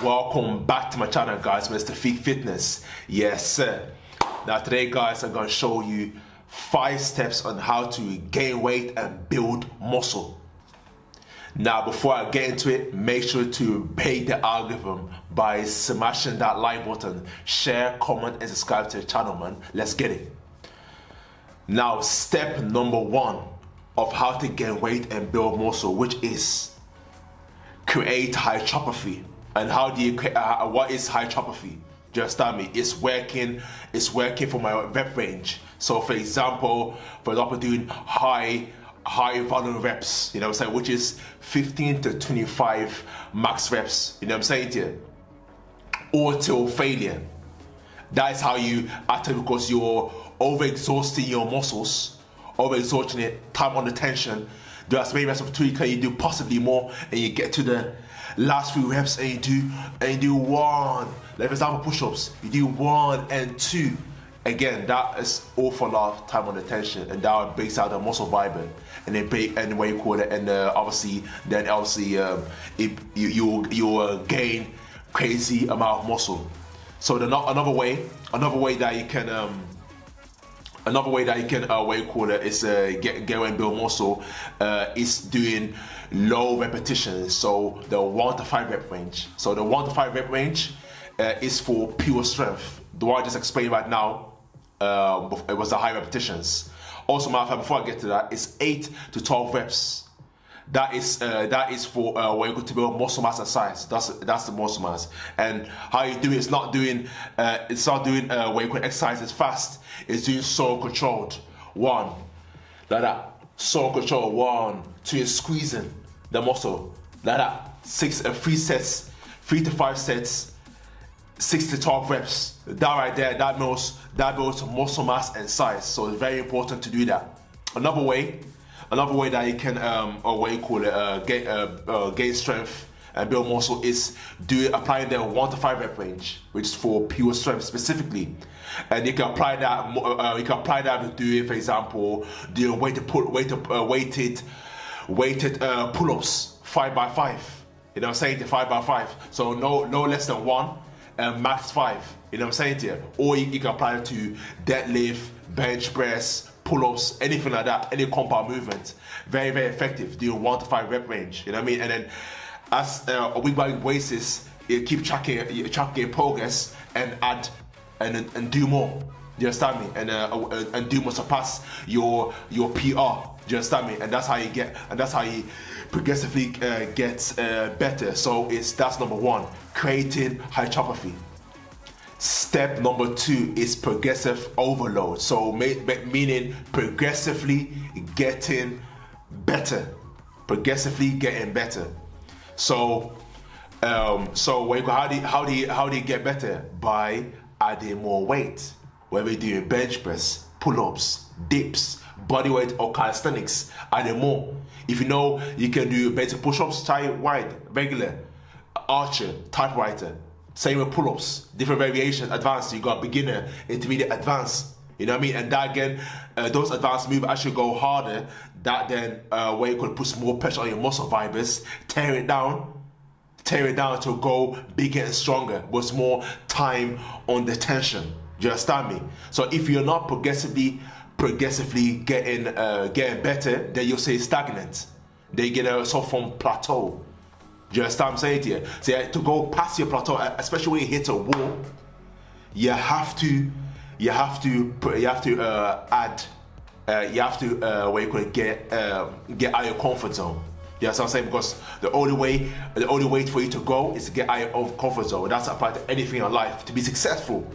Welcome back to my channel, guys. Mr. Fitness. Yes, sir. Now today, guys, I'm going to show you 5 steps on how to gain weight and build muscle. Now, before I get into it, make sure to obey the algorithm by smashing that like button, share, comment, and subscribe to the channel, man. Let's get it. Now, step number 1 of how to gain weight and build muscle, which is create hypertrophy. And how do you create? What is hypertrophy? Just tell me. It's working for my rep range. So, for example, doing high volume reps, you know what I'm saying, which is 15 to 25 max reps, you know what I'm saying to you, or till failure. That is how you act, because you're overexhausting your muscles, overexhausting it, time under tension. Do as many reps of 2 can you do, possibly more, and you get to the last few reps and you do 1. Like for example, push-ups, you do 1 and 2. Again, that is awful lot of time under tension, and that breaks out the muscle fiber, and then what you call it, and obviously you gain crazy amount of muscle. So another way that you can what you call it is get and build muscle is doing low repetitions. So the 1 to 5 rep range. So the 1 to 5 rep range is for pure strength. The one I just explained right now, it was the high repetitions. Also, matter of fact, before I get to that, it's 8 to 12 reps. That is for where you go to build muscle mass and size. That's the muscle mass. And how you do it, it's not doing where you can exercise fast. It's doing slow controlled. 1, like that. Slow control. 1, 2, is squeezing the muscle like that. 3 to 5 sets, 6 to 12 reps. That right there, that builds muscle mass and size. So it's very important to do that. Another way that you can gain strength and build muscle is applying the 1 to 5 rep range, which is for pure strength specifically. And you can apply that. With doing, for example, doing weighted pull-ups 5x5. You know what I'm saying? 5x5. So no less than 1. Max 5, you know what I'm saying to you? Or you can apply it to deadlift, bench press, pull-ups, anything like that, any compound movement. Very, very effective, doing 1 to 5 rep range, you know what I mean? And then as a week by week basis, you keep tracking your progress and add and do more. Do you understand me? And do more, surpass your PR. Do you understand me? And that's how you progressively get better. So that's number 1, creating hypertrophy. Step number 2 is progressive overload. So meaning progressively getting better. So how do you get better? By adding more weight. Whether you're doing bench press, pull-ups, dips, body weight, or calisthenics, adding more. If you know you can do basic push-ups, try wide, regular, archer, typewriter. Same with pull-ups, different variations, advanced. You got beginner, intermediate, advanced. You know what I mean? And that again, those advanced moves actually go harder. That then where you could put more pressure on your muscle fibers, tear it down to go bigger and stronger. With more time on the tension. Do you understand me? So if you're not progressively getting better, then you'll stay stagnant. Then you get a sort of plateau. Do you understand what I'm saying to you? So to go past your plateau, especially when you hit a wall, you have to get out of your comfort zone. You know what I'm saying? Because the only way for you to go is to get out of your comfort zone. That's applied to anything in life. To be successful,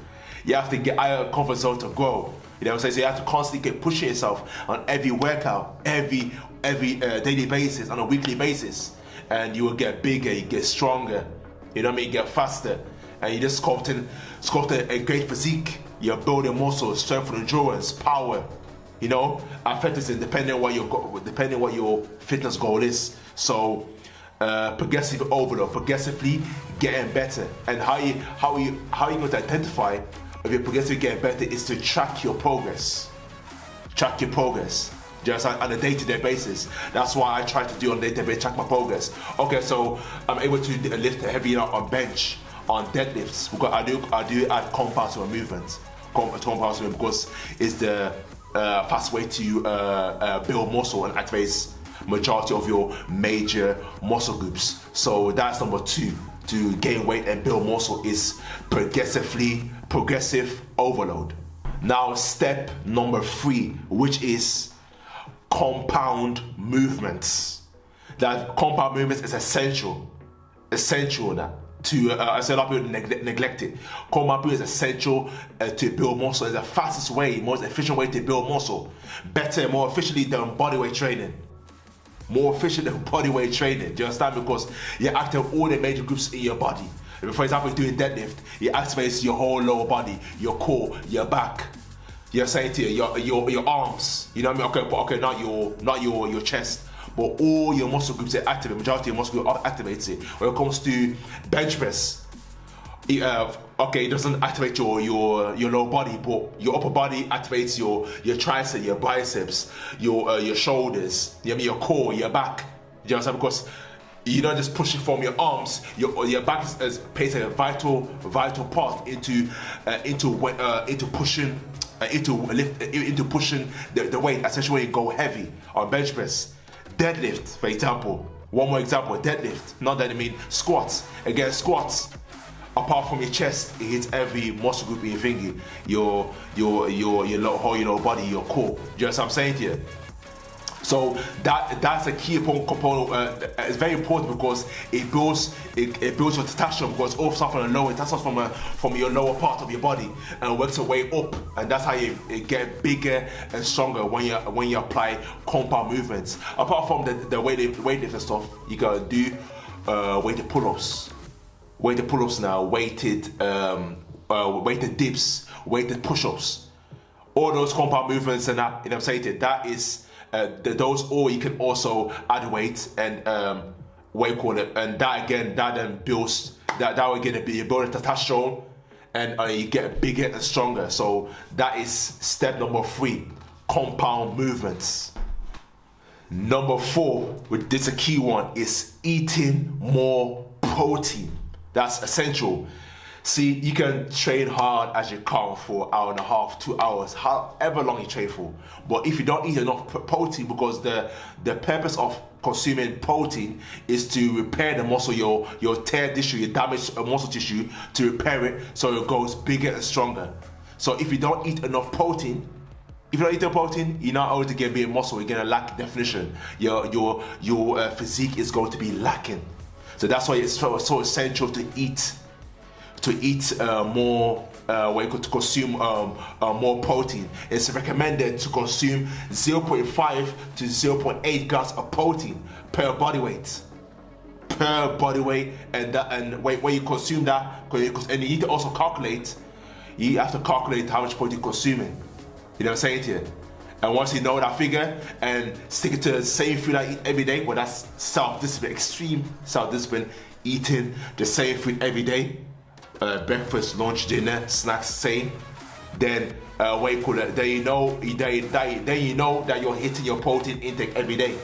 you have to get out of your comfort zone to grow. You know what I'm saying? So you have to constantly keep pushing yourself on every workout, every daily basis, on a weekly basis, and you will get bigger, you get stronger. You know what I mean? You get faster, and you just sculpting a great physique. You're building muscle, strength, endurance, power. You know, athleticism, depending on what your fitness goal is. So, progressive overload, progressively getting better. And how you going to identify if you're progressively getting better is to track your progress. Do just on a day-to-day basis. That's why I try to do on a day-to-day basis, track my progress. Okay, so I'm able to lift heavy on bench, on deadlifts, because I do add compounds to my movements. Compounds because it's the fast way to build muscle and activates majority of your major muscle groups. So that's number 2 to gain weight and build muscle is progressive overload. Now step number 3, which is compound movements. That compound movements is essential that to I said a lot of people neglect it. Compound movement is essential to build muscle. It's the fastest way, most efficient way to build muscle. Better, more efficiently than bodyweight training. More efficient than bodyweight training. Do you understand? Because you activate all the major groups in your body. For example, doing deadlift, it activates your whole lower body, your core, your back. You're saying to your arms. You know what I mean? Okay, not your chest, but all your muscle groups are activated. Majority of your muscle group activates it. When it comes to bench press, it doesn't activate your lower body, but your upper body activates your tricep, your biceps, your shoulders, your core, your back. You know what I'm saying? Because you're not just pushing from your arms. Your back plays a vital part into pushing the weight, especially when you go heavy on bench press. Deadlift, for example. One more example: deadlift. Not that I mean squats. Again, squats. Apart from your chest, it hits every muscle group in your finger, your whole lower body, your core. Do you know what I'm saying to you? So that's a key component. It's very important because it builds your testosterone, because all stuff from the lower testosterone from your lower part of your body and works your way up, and that's how you get bigger and stronger when you apply compound movements. Apart from the weightlifting stuff, you gotta do weighted pull-ups. Weighted pull-ups now, weighted dips, weighted push-ups. All those compound movements and that, you know what I'm saying? That is those, or you can also add weight and and that then builds that will get you build testosterone and you get bigger and stronger. So that is step number 3, compound movements. Number 4, which this is a key one, is eating more protein. That's essential. See, you can train hard as you can for 1.5 2 hours, however long you train for. But if you don't eat enough protein, because the purpose of consuming protein is to repair the muscle, your tear tissue, your damaged muscle tissue, to repair it so it goes bigger and stronger. So if you don't eat enough protein, you're not able to get big muscle. You're gonna lack definition. Your physique is going to be lacking. So that's why it's so essential to eat more, to consume more protein. It's recommended to consume 0.5 to 0.8 grams of protein per body weight. And when you consume that, and you need to also calculate. You have to calculate how much protein you're consuming. You know what I'm saying to you? And once you know that figure and stick it to the same food I eat every day, well, that's self-discipline, extreme self-discipline, eating the same food every day. Breakfast, lunch, dinner, snacks, same. Then then you know that you're hitting your protein intake every day,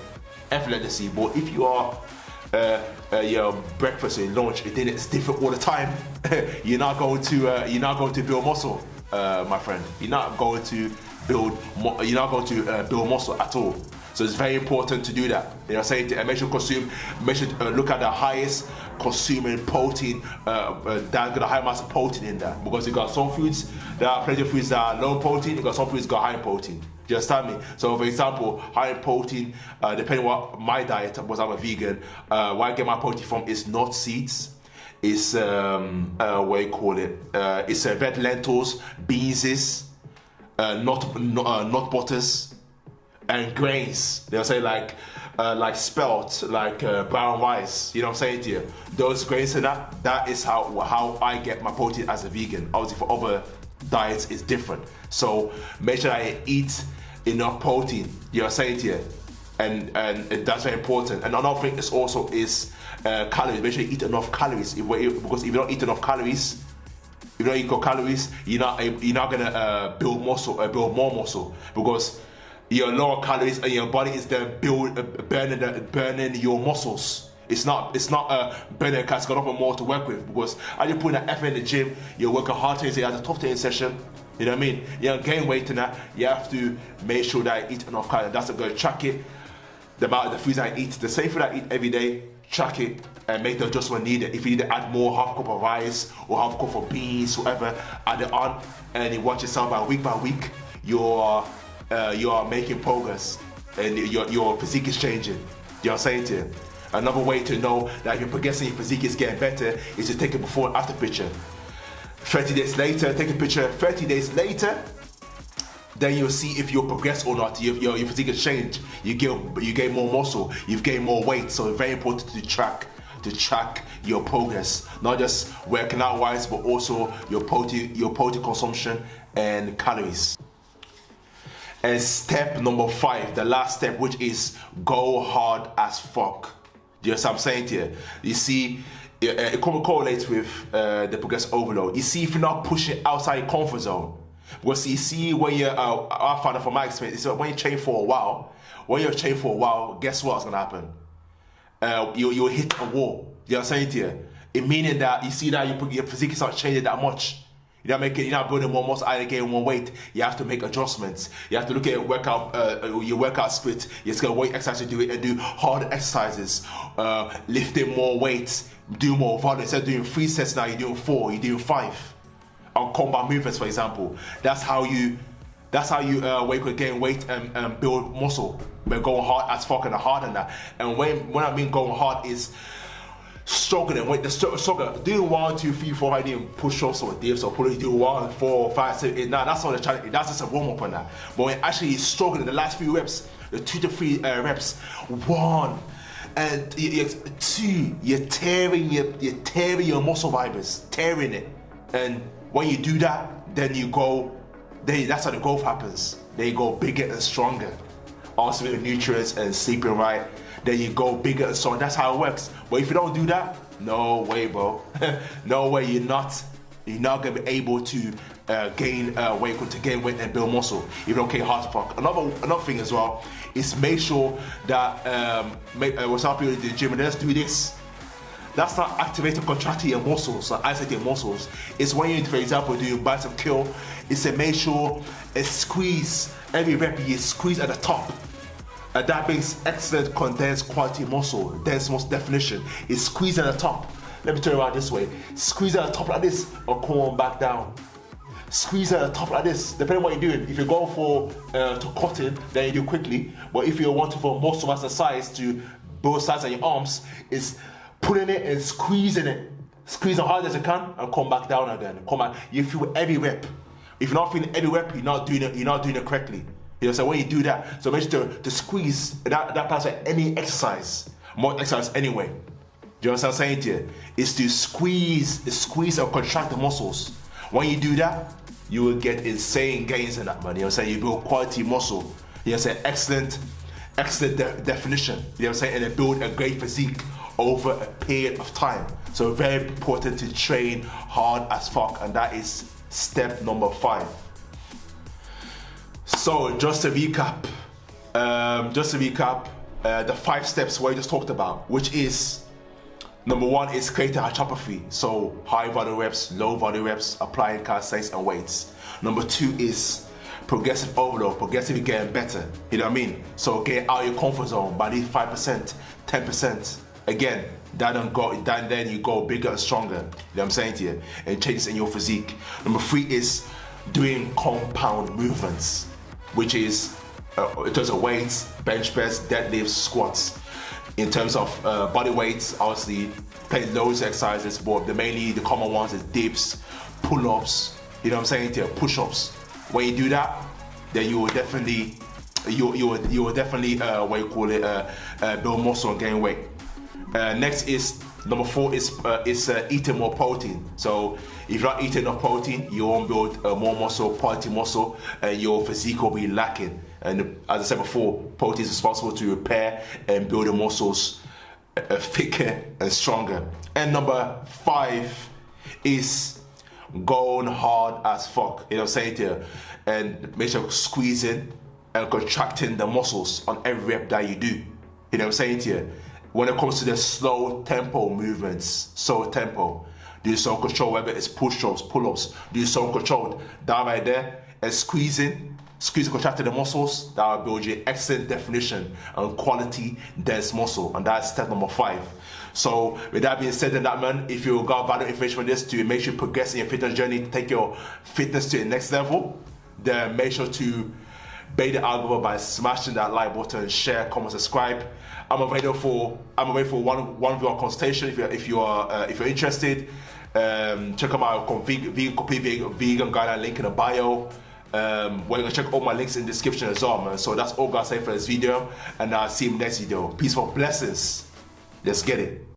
effortlessly. But if you are your breakfast and lunch and dinner is different all the time, you're not going to build muscle, my friend. You're not going to build muscle at all. So it's very important to do that. You know, saying to make sure look at the highest consuming protein, that got a high amount of protein in there. Because you got some foods, there are plenty of foods that are low protein, you got some foods that got high protein. Do you understand me? So for example, high in protein, depending on what my diet, because I'm a vegan, where I get my protein from is nut seeds. It's it's red lentils, beans, nut butters, and grains. They'll say like spelt, like brown rice. You know what I'm saying to you? Those grains and that is how I get my protein as a vegan. Obviously for other diets it's different. So make sure I eat enough protein. You know what I'm saying to you? And that's very important. And another thing is calories. Make sure you eat enough calories. Because if you don't eat enough calories, if you don't eat calories, you're not gonna build more muscle. Because your lower calories, and your body is then burning your muscles. It's not burning calories, got nothing more to work with, because as you put that effort in the gym, you're working hard today, so you have a tough training session. You know what I mean? You don't gain weight in that. You have to make sure that you eat enough calories. That's going to track it. The amount of the foods I eat, the same food I eat every day, track it and make the adjustment needed. If you need to add more, half cup of rice or half cup of beans, whatever, add it on, and you watch yourself by week, you are making progress, and your physique is changing. You know what I'm saying to you? Another way to know that you're progressing, your physique is getting better, is to take a before and after picture. 30 days later, take a picture. 30 days later, then you'll see if you'll progress or not. Your physique has changed. You gain more muscle. You've gained more weight. So it's very important to track your progress, not just working out wise, but also your protein consumption and calories. And step number 5, the last step, which is go hard as fuck. Do you know what I'm saying to you? You see, it correlates with the progressive overload. You see, if you're not pushing outside your comfort zone, because you see, when you're, I found it from my experience, when you train for a while, guess what's gonna happen? You'll hit a wall. You know what I'm saying to you? It meaning that you see that your physique is not changing that much. You're not building more muscle, either gaining more weight. You have to make adjustments. You have to look at your workout split. You just got weight exercise to do it, and do hard exercises, lifting more weights, do more volume. Instead of doing 3 sets now, you're doing 4, you're doing 5. On combat movements, for example, that's how you gain weight and build muscle. We're going hard as fuck and hard on that. And when I mean going hard is struggling with the struggle, doing 1, 2, 3, 4, 5, doing push-ups or dips or pulling, do 1, 4, 5, 6, 8, 9. That's not the challenge. That's just a warm-up on that. But when actually struggling, the last few reps, the 2 to 3 reps, 1 and 2, you're tearing your muscle fibers, tearing it. And when you do that, then that's how the growth happens. They go bigger and stronger. Also with the nutrients and sleeping right, then you go bigger and stronger. That's how it works. But if you don't do that, no way, bro. No way. You're not gonna be able to gain weight and build muscle. If you don't gain hard fuck. Another thing as well is make sure that what's happening in the gym, and let's do this. That's not activating, contracting your muscles, or isolating your muscles. It's when you, for example, do bicep curl, it's to make sure a squeeze, every rep you squeeze at the top. And that brings excellent condensed quality muscle, dense muscle definition. It's squeeze at the top. Let me turn around this way. Squeeze at the top like this, or come on back down. Squeeze at the top like this, depending on what you're doing. If you're going for to cutting, then you do quickly. But if you're wanting for muscle mass size to both sides of your arms, it's pulling it and squeezing it. Squeeze as hard as you can and come back down again. Come back. You feel every rep. If you're not feeling every rep, you're not doing it correctly. You know, so when you do that, so make sure to squeeze. That applies to any exercise, more exercise anyway. Do you know what I'm saying to you? It's to squeeze and contract the muscles. When you do that, you will get insane gains in that, man. You know what I'm saying? You build quality muscle. You know what I'm saying? Excellent definition. You know what I'm saying? And then build a great physique over a period of time. So very important to train hard as fuck, and that is step number 5. So just to recap, the 5 steps we just talked about, which is number 1 is creating hypertrophy. So high volume reps, low volume reps, applying calisthenics and weights. Number 2 is progressive overload, progressively getting better. You know what I mean? So get out of your comfort zone by these 5%, 10%. Again, then you go bigger and stronger. You know what I'm saying to you? And changes in your physique. Number 3 is doing compound movements, which is in terms of weights, bench press, deadlifts, squats. In terms of body weights, obviously playing loads of exercises, but mainly the common ones is dips, pull-ups. You know what I'm saying to you? Push-ups. When you do that, then you will definitely build muscle and gain weight. Next is number 4 is eating more protein. So if you're not eating enough protein, you won't build more muscle, quality muscle, and your physique will be lacking. And as I said before, protein is responsible to repair and build the muscles thicker and stronger. And number 5 is going hard as fuck. You know what I'm saying to you? And make sure squeezing and contracting the muscles on every rep that you do. You know what I'm saying to you? When it comes to the slow tempo movements, slow tempo, do some control, whether it's push-ups, pull-ups, do some control. That right there is squeezing, contracting the muscles. That will build you excellent definition and quality dense muscle. And that's step number 5. So with that being said, that man, if you got valuable information from this to make sure you progress in your fitness journey, to take your fitness to the next level, then make sure to bait the algorithm by smashing that like button, share, comment, subscribe. I'm available for one-on-one consultation if you're interested. Check out my complete vegan guideline link in the bio. We're gonna check all my links in the description as well, man. So that's all guys say for this video, and I'll see you in the next video. Peace for blessings. Let's get it.